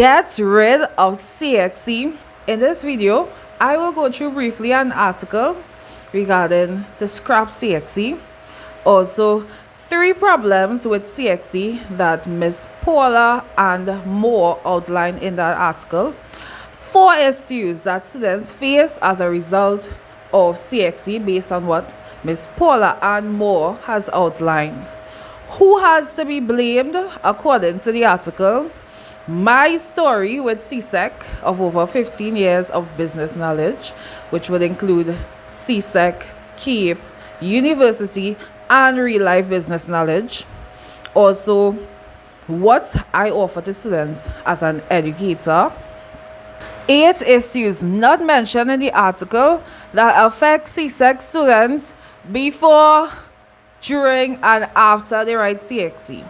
Get rid of CXC. In this video, I will go through briefly an article regarding to scrap CXC. Also, 3 problems with CXC that Ms. Paula and Moore outlined in that article. 4 issues that students face as a result of CXC based on what Ms. Paula and Moore has outlined. Who has to be blamed according to the article? My story with CSEC of over 15 years of business knowledge, which would include CSEC, CAPE, university, and real-life business knowledge. Also, what I offer to students as an educator. 8 issues not mentioned in the article that affect CSEC students before, during, and after they write CXC.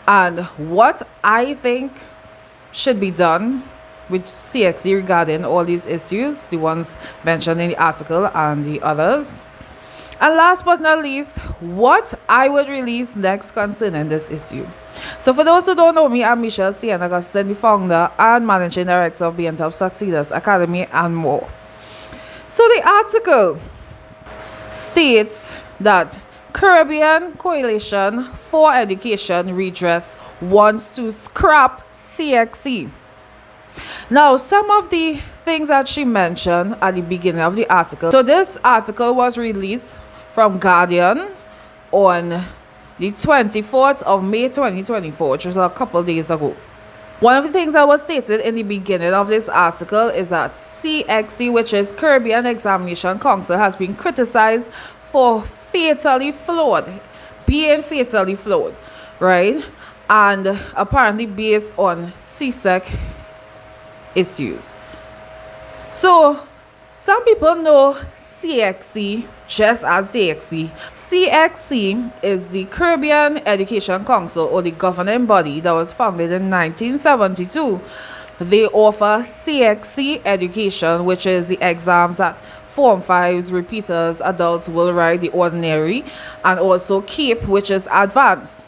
And what I think should be done with CXC regarding all these issues, the ones mentioned in the article and the others. And last but not least, what I would release next concerning this issue. So for those who don't know me, I'm Michelle Sienna Augustine, the founder and managing director of Being Top Succeeders Academy and more. So the article states that Caribbean Coalition for Education Redress wants to scrap CXC. Now, some of the things that she mentioned at the beginning of the article. So this article was released from Guardian on the 24th of May 2024, which was a couple days ago. One of the things that was stated in the beginning of this article is that CXC, which is Caribbean Examination Council, has been criticized for being fatally flawed, right? And apparently based on CSEC issues. So some people know CXC just as CXC. CXC is the Caribbean Education Council, or the governing body that was founded in 1972. They offer CXC education, which is the exams that Form 5s, repeaters, adults will write, the ordinary, and also CAPE, which is advanced.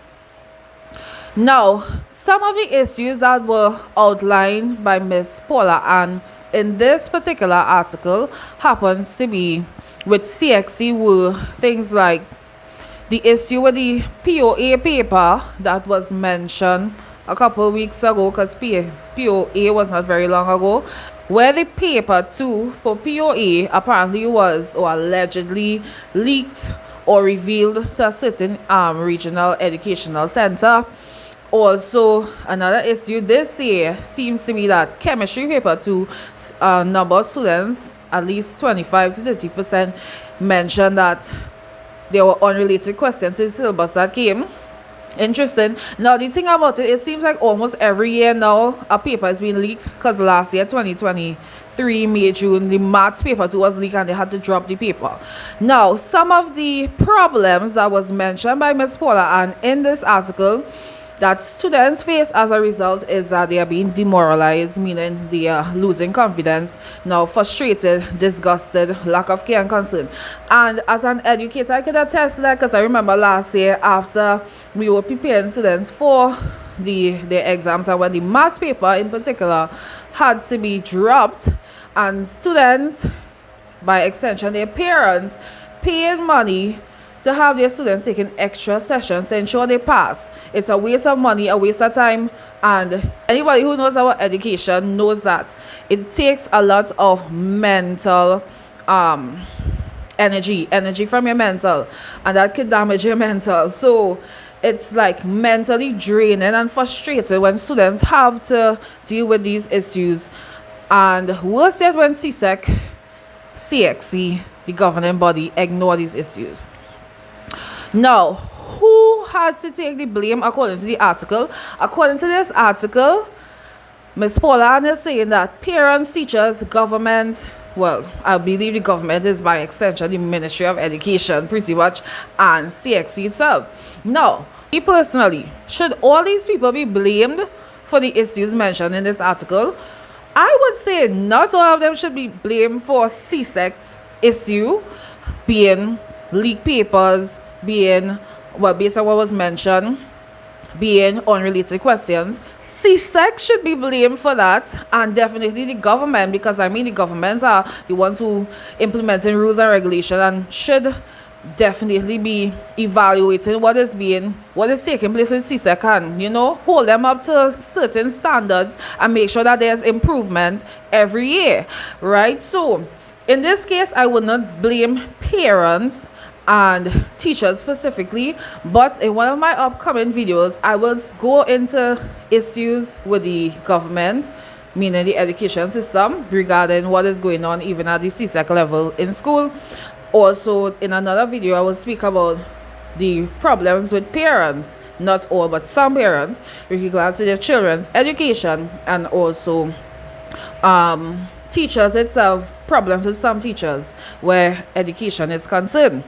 Now, some of the issues that were outlined by Ms. Paula and in this particular article happens to be with CXC were things like the issue with the POA paper that was mentioned a couple weeks ago, because POA was not very long ago, where the paper 2 for POA apparently was or allegedly leaked or revealed to a certain regional educational center. Also, another issue this year seems to be that chemistry paper 2 number of students, at least 25 to 30%, mentioned that there were unrelated questions in the syllabus that came. Interesting. Now, the thing about it seems like almost every year now a paper is being leaked, because last year, 2023, May, June, the maths paper 2 was leaked and they had to drop the paper. Now, some of the problems that was mentioned by Ms. Paula and in this article that students face as a result is that they are being demoralized, meaning they are losing confidence, now frustrated, disgusted, lack of care and concern. And as an educator, I can attest to that, because I remember last year after we were preparing students for the exams, and when the maths paper in particular had to be dropped, and students, by extension their parents, paying money to have their students taking extra sessions to ensure they pass. It's a waste of money, a waste of time, and anybody who knows our education knows that it takes a lot of mental energy from your mental, and that could damage your mental. So it's like mentally draining and frustrating when students have to deal with these issues, and worse yet when CXC, the governing body, ignore these issues. Now, who has to take the blame according to the article? According to this article, Ms. Paula is saying that parents, teachers, government, well, I believe the government is by extension the Ministry of Education pretty much, and CXC itself. Now, me personally, should all these people be blamed for the issues mentioned in this article? I would say not all of them should be blamed for CSEC's issue being leaked papers, being, well, based on what was mentioned, being unrelated questions. CSEC should be blamed for that, and definitely the government, because I mean the governments are the ones who implementing rules and regulation and should definitely be evaluating what is taking place in CSEC and hold them up to certain standards and make sure that there's improvement every year, right? So in this case, I would not blame parents and teachers specifically, but in one of my upcoming videos I will go into issues with the government, meaning the education system, regarding what is going on even at the CSEC level in school. Also in another video I will speak about the problems with parents, not all but some parents, with regards to their children's education, and also teachers itself, problems with some teachers where education is concerned.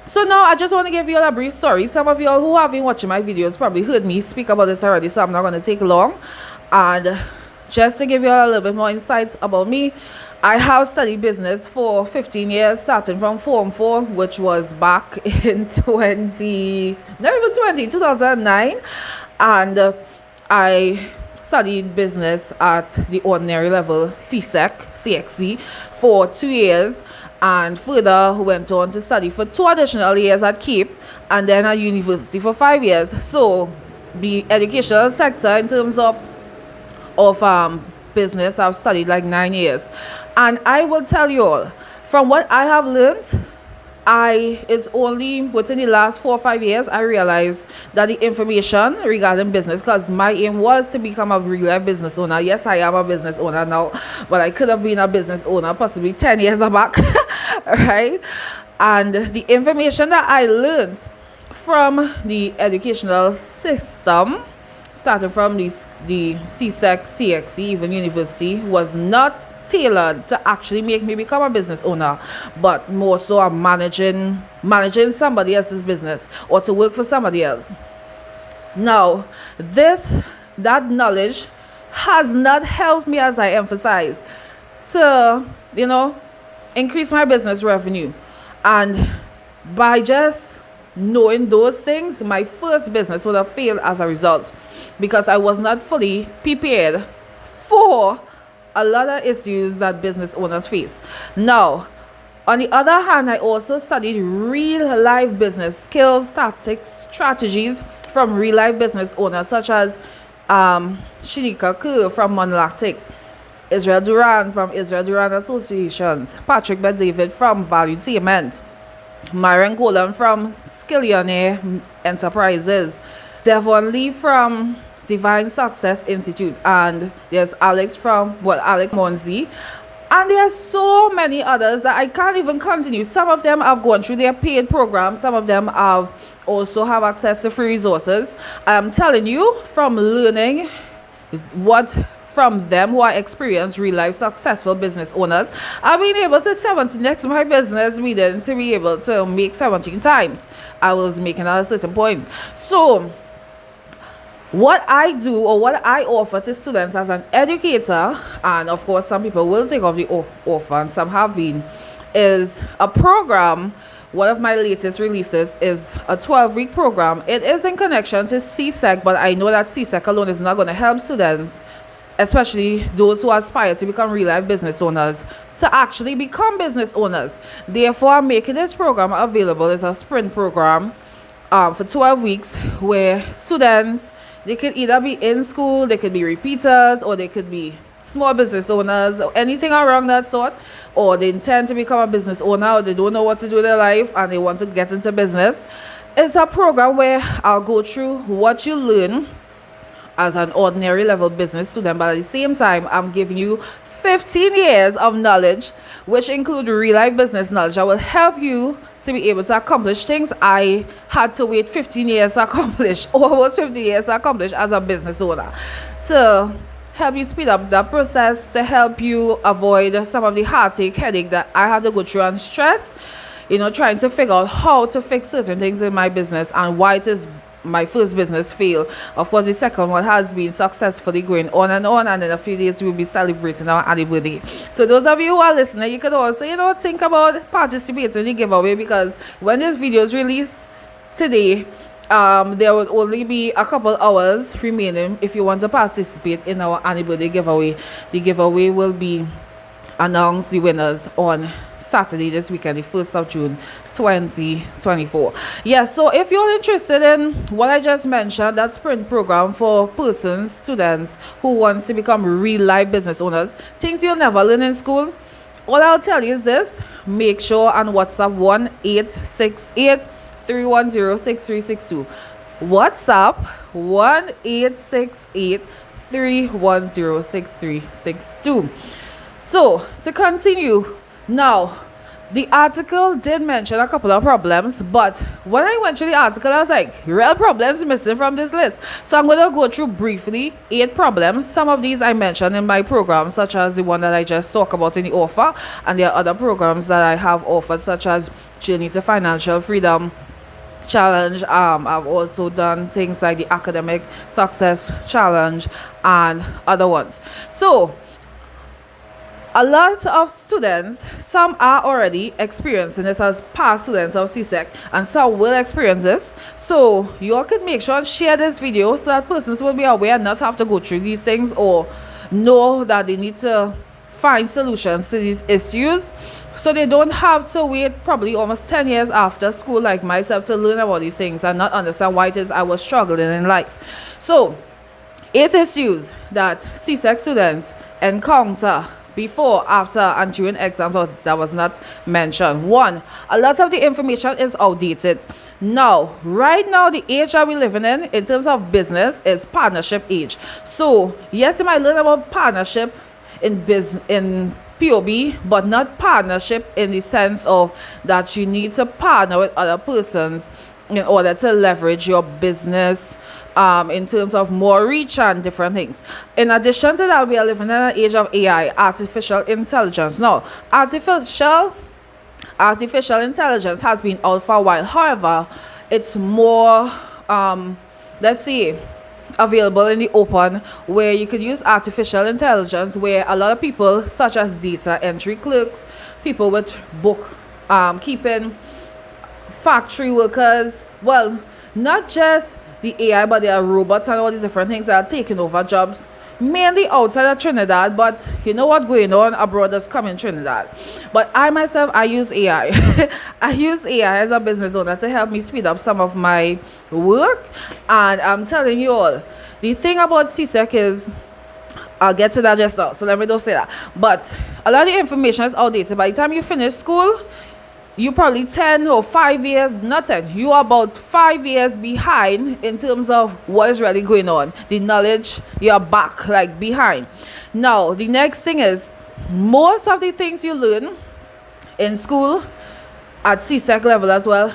So now I just want to give you all a brief story. Some of you all who have been watching my videos probably heard me speak about this already, so I'm not going to take long. And just to give you all a little bit more insights about me, I have studied business for 15 years, starting from Form 4, which was back in 2009. And I studied business at the ordinary level, CXC, for 2 years. And further went on to study for 2 additional years at Cape, and then at university for 5 years. So the educational sector in terms of business, I've studied like 9 years. And I will tell you all, from what I have learned, it's only within the last 4 or 5 years I realized that the information regarding business, because my aim was to become a real life business owner. Yes, I am a business owner now, but I could have been a business owner possibly 10 years back. Right? And the information that I learned from the educational system, starting from the CSEC, CXC, even university, was not tailored to actually make me become a business owner, but more so I'm managing somebody else's business or to work for somebody else. Now, that knowledge has not helped me, as I emphasize, to increase my business revenue. And by just knowing those things, my first business would have failed as a result, because I was not fully prepared for a lot of issues that business owners face. Now, on the other hand, I also studied real life business skills, tactics, strategies from real life business owners such as Shanika Kerr from Monolactic, Israel Duran from Israel Duran Associations, Patrick B. David from Valuetainment, Myron Golan from Skillionaire Enterprises, Devon Lee from Divine Success Institute, and there's Alex Monzi, and there are so many others that I can't even continue. Some of them have gone through their paid programs, some of them have access to free resources. I'm telling you, from learning from them who are experienced real life successful business owners, I've been able to 17x my business, meaning to be able to make 17 times I was making at a certain point. So what I do, or what I offer to students as an educator, and of course some people will think of the offer and some have been, is a program. One of my latest releases is a 12-week program. It is in connection to CSEC, but I know that CSEC alone is not going to help students, especially those who aspire to become real life business owners, to actually become business owners. Therefore, I'm making this program available as a sprint program for 12 weeks, where students, they could either be in school, they could be repeaters, or they could be small business owners, or anything around that sort, or they intend to become a business owner, or they don't know what to do with their life and they want to get into business. It's a program where I'll go through what you learn as an ordinary level business student, but at the same time I'm giving you 15 years of knowledge, which include real life business knowledge that will help you to be able to accomplish things I had to wait 15 years to accomplish, almost 50 years to accomplish as a business owner, to help you speed up that process, to help you avoid some of the headache that I had to go through and stress, trying to figure out how to fix certain things in my business and why it is my first business failed. Of course, the second one has been successfully going on, and in a few days we'll be celebrating our anniversary. So those of you who are listening, you could also think about participating in the giveaway, because when this video is released today, there would only be a couple hours remaining if you want to participate in our annual giveaway. The giveaway will be announced the winners on Saturday this weekend, the 1st of June 2024. Yes, so if you're interested in what I just mentioned, that sprint program for persons, students who wants to become real life business owners, things you'll never learn in school, all I'll tell you is this: make sure and WhatsApp 1-868-310-6362. WhatsApp 1-868-310-6362. So, to continue, now, the article did mention a couple of problems, but when I went through the article, I was like, real problems missing from this list. So I'm going to go through briefly 8 problems. Some of these I mentioned in my program, such as the one that I just talked about in the offer, and there are other programs that I have offered, such as Journey to Financial Freedom Challenge. I've also done things like the Academic Success Challenge and other ones. So a lot of students, some are already experiencing this as past students of CSEC, and some will experience this. So you all can make sure and share this video so that persons will be aware and not have to go through these things, or know that they need to find solutions to these issues, so they don't have to wait probably almost 10 years after school like myself to learn about these things and not understand why it is I was struggling in life. So 8 issues that CSEC students encounter before, after, and during exams that was not mentioned. 1, a lot of the information is outdated. Now, right now, the age that we're living in terms of business, is partnership age. So yes, you might learn about partnership in POB, but not partnership in the sense of that you need to partner with other persons in order to leverage your business in terms of more reach and different things. In addition to that, we are living in an age of AI, artificial intelligence. Now, artificial intelligence has been out for a while. However, it's more let's see, available in the open, where you could use artificial intelligence, where a lot of people such as data entry clerks, people with book keeping, factory workers, well, not just the AI, but there are robots and all these different things that are taking over jobs, mainly outside of Trinidad, but you know what going on abroad does come in Trinidad. But I myself, I use AI. I use AI as a business owner to help me speed up some of my work. And I'm telling you all, the thing about CSEC is, I'll get to that just now, so let me don't say that, but a lot of the information is outdated. By the time you finish school, you probably 10 or 5 years, not 10, you are about 5 years behind in terms of what is really going on. The knowledge, you're back, like, behind. Now, the next thing is, most of the things you learn in school, at CSEC level as well,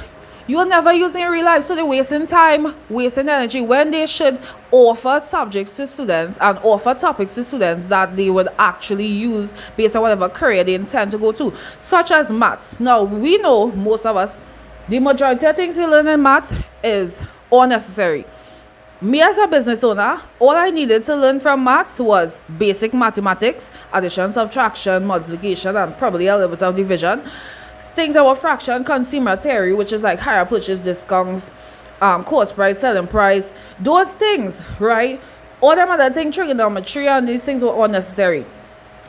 you're never using in real life. So they're wasting time, wasting energy, when they should offer subjects to students and offer topics to students that they would actually use based on whatever career they intend to go to, such as maths. Now, we know, most of us, the majority of things you learn in maths is unnecessary. Me as a business owner, all I needed to learn from maths was basic mathematics, addition, subtraction, multiplication, and probably a little bit of division. Things about fraction, consumer theory, which is like higher purchase discounts, cost price, selling price, those things, right? All them other things, trigonometry, and these things were unnecessary.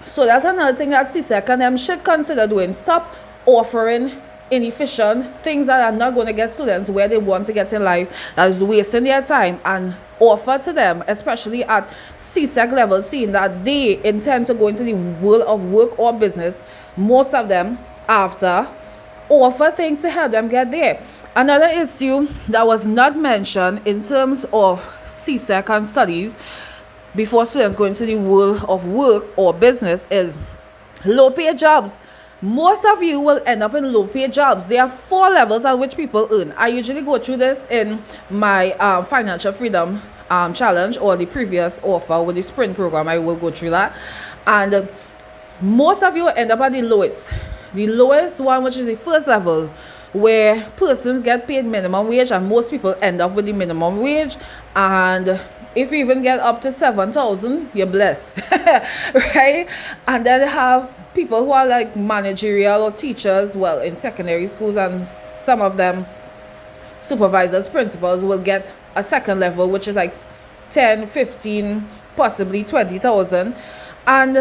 So that's another thing that CSEC and them should consider doing. Stop offering inefficient things that are not going to get students where they want to get in life, that is wasting their time, and offer to them, especially at CSEC level, seeing that they intend to go into the world of work or business, most of them after, offer things to help them get there. Another issue that was not mentioned in terms of CSEC and studies before students go into the world of work or business is low paid jobs. Most of you will end up in low paid jobs. There are 4 levels at which people earn. I usually go through this in my financial freedom challenge, or the previous offer with the sprint program. I will go through that, and most of you will end up at the lowest one, which is the first level, where persons get paid minimum wage, and most people end up with the minimum wage. And if you even get up to 7,000, you're blessed. Right? And then they have people who are like managerial or teachers, well, in secondary schools, and some of them supervisors, principals will get a second level, which is like 10, 15, possibly 20,000. And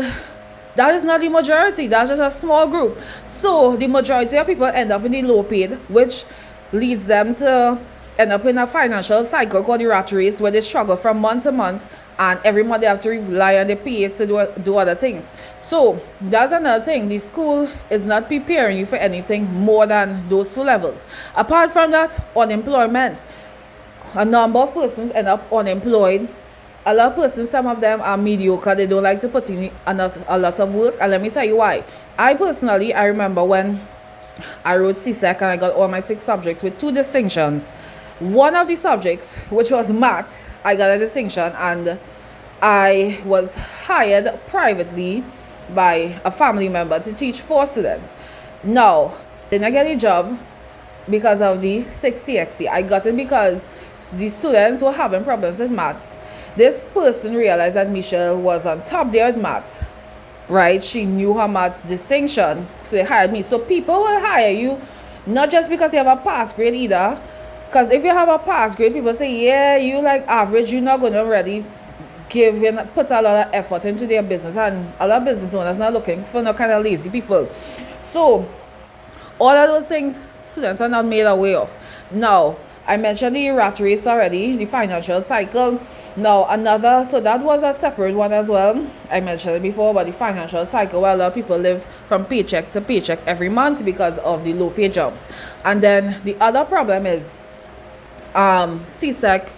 that is not the majority, that's just a small group. So the majority of people end up in the low paid, which leads them to end up in a financial cycle called the rat race, where they struggle from month to month, and every month they have to rely on the pay to do other things. So that's another thing. The school is not preparing you for anything more than those two levels. Apart from that, unemployment. A number of persons end up unemployed. A lot of persons, some of them are mediocre. They don't like to put in a lot of work. And let me tell you why. I remember when I wrote CSEC and I got all my 6 subjects with 2 distinctions. One of the subjects, which was maths, I got a distinction, and I was hired privately by a family member to teach 4 students. Now, didn't get a job because of the 6 CXC. I got it because the students were having problems with maths. This person realized that Michelle was on top there with maths, right? She knew her maths distinction, so they hired me. So people will hire you not just because you have a pass grade either. Because if you have a pass grade, people say, yeah, you like average, you're not going to really put a lot of effort into their business. And a lot of business owners not looking for no kind of lazy people. So all of those things, students are not made aware of. Now, I mentioned the rat race already, the financial cycle. Now, so that was a separate one as well. I mentioned it before, but the financial cycle, where a lot of people live from paycheck to paycheck every month because of the low pay jobs. And then the other problem is CSEC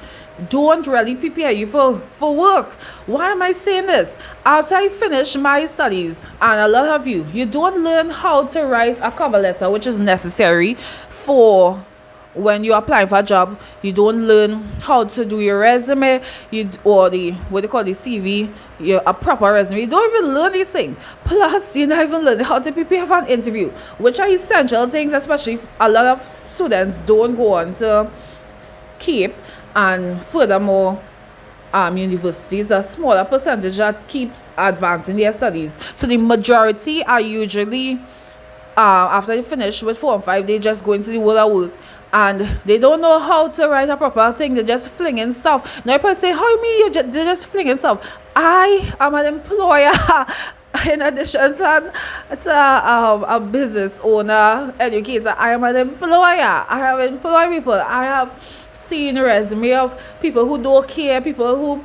don't really prepare you for work. Why am I saying this? After I finish my studies, and a lot of you don't learn how to write a cover letter, which is necessary for when you apply for a job. You don't learn how to do your resume, or the what they call the CV, a proper resume. You don't even learn these things. Plus, you're not even learning how to prepare for an interview, which are essential things, especially if a lot of students don't go on to keep. And furthermore, universities, the smaller percentage that keeps advancing their studies. So the majority are usually after they finish with 4 and 5, they just go into the world of work, and they don't know how to write a proper thing. They're just flinging stuff. Now people say, how you mean they're just flinging stuff? I am an employer. In addition to a business owner, educator, I am an employer. I have employed people. I have seen a resume of people who don't care, people who,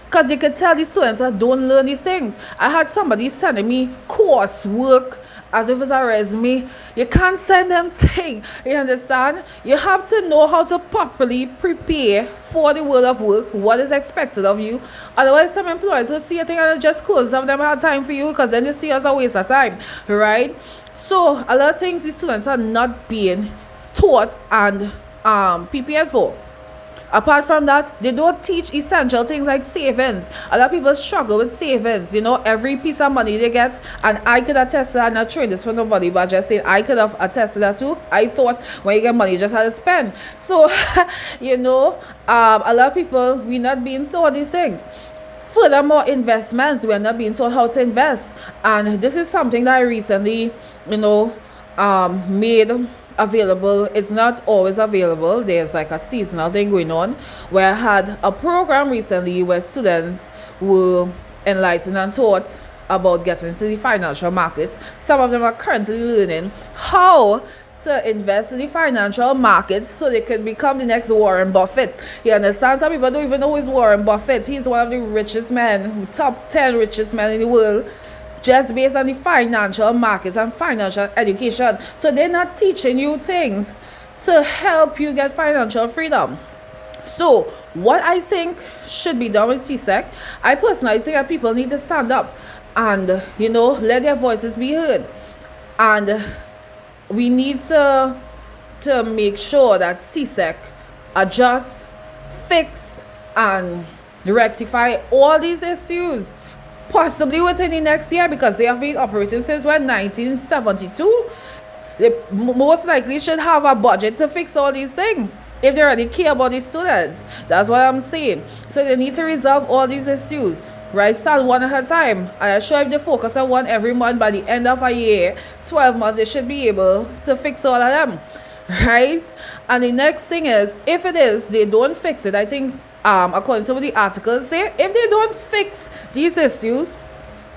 because you can tell the students that don't learn these things. I had somebody sending me coursework as if it's a resume. You can't send them things, you understand? You have to know how to properly prepare for the world of work, what is expected of you. Otherwise, some employers will see a thing and just close. Some of them have time for you because then they see as a waste of time, right? So a lot of things the students are not being taught and prepared for. Apart from that, they don't teach essential things like savings. A lot of people struggle with savings. Every piece of money they get, and I could attest to that. I'm not trade this for nobody, but just saying I could have attested that too. I thought when you get money, you just have to spend. So, a lot of people, we're not being taught these things. Furthermore, investments, we're not being taught how to invest. And this is something that I recently, made available. It's not always available. There's like a seasonal thing going on, where I had a program recently where students were enlightened and taught about getting into the financial markets. Some of them are currently learning how to invest in the financial markets so they can become the next Warren Buffett. You understand? Some people don't even know who is Warren Buffett. He's one of the richest men, top 10 richest men in the world, just based on the financial markets and financial education. So they're not teaching you things to help you get financial freedom. So what I think should be done with CSEC, I personally think that people need to stand up and, let their voices be heard. And we need to make sure that CSEC adjusts, fix, and rectify all these issues, possibly within the next year, because they have been operating since 1972. They most likely should have a budget to fix all these things if they really care about the students. That's what I'm saying. So they need to resolve all these issues, right? Start one at a time. I assure if they focus on one every month, by the end of a year, 12 months, they should be able to fix all of them. right? And the next thing is, if it is, they don't fix it. I think, according to what the articles say, if they don't fix these issues,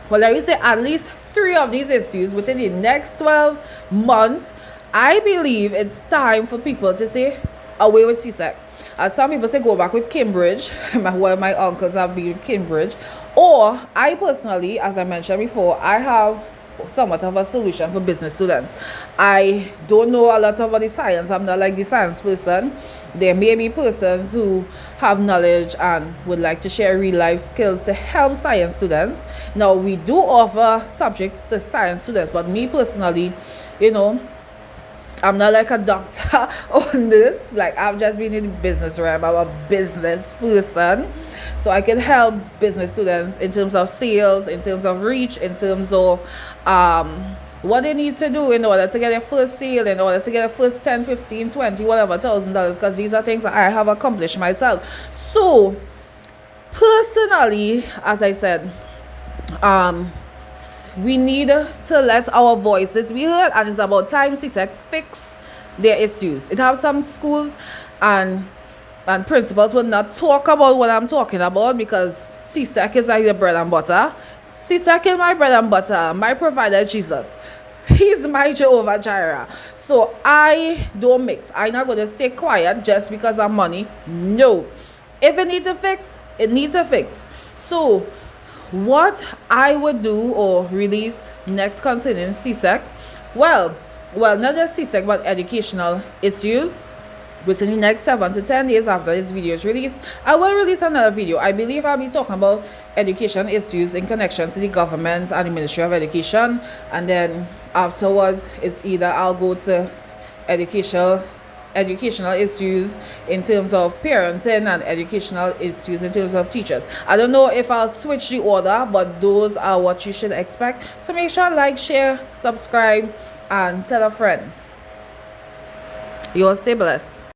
well, let me say at least 3 of these issues within the next 12 months, I believe it's time for people to say, away with CSEC. As some people say, go back with Cambridge. Well, my uncles have been with Cambridge. Or, I personally, as I mentioned before, I have somewhat of a solution for business students. I don't know a lot about the science. I'm not like the science person. There may be persons who have knowledge and would like to share real life skills to help science students. Now, we do offer subjects to science students, but me personally, you know, I'm not like a doctor on this. Like, I've just been in the business realm. I'm a business person. So I can help business students in terms of sales, in terms of reach, in terms of what they need to do in order to get their first sale, in order to get their first 10, 15, 20, whatever, $1,000, because these are things that I have accomplished myself. So, personally, as I said, we need to let our voices be heard, and it's about time CSEC fix their issues. It have some schools and principals will not talk about what I'm talking about, because CSEC is like the bread and butter. CSEC is my bread and butter. My provider is Jesus. He's my Jehovah Jireh. So I don't mix. I'm not going to stay quiet just because of money. No. If it needs to fix, it needs to fix. So what I would do or release next concerning CSEC, well, not just CSEC, but educational issues. Within the next 7 to 10 days after this video is released, I will release another video. I believe I'll be talking about education issues in connection to the government and the Ministry of Education, and then afterwards it's either I'll go to educational issues in terms of parenting and educational issues in terms of teachers. I don't know if I'll switch the order, but those are what you should expect. So make sure like, share, subscribe, and tell a friend. You all stay blessed.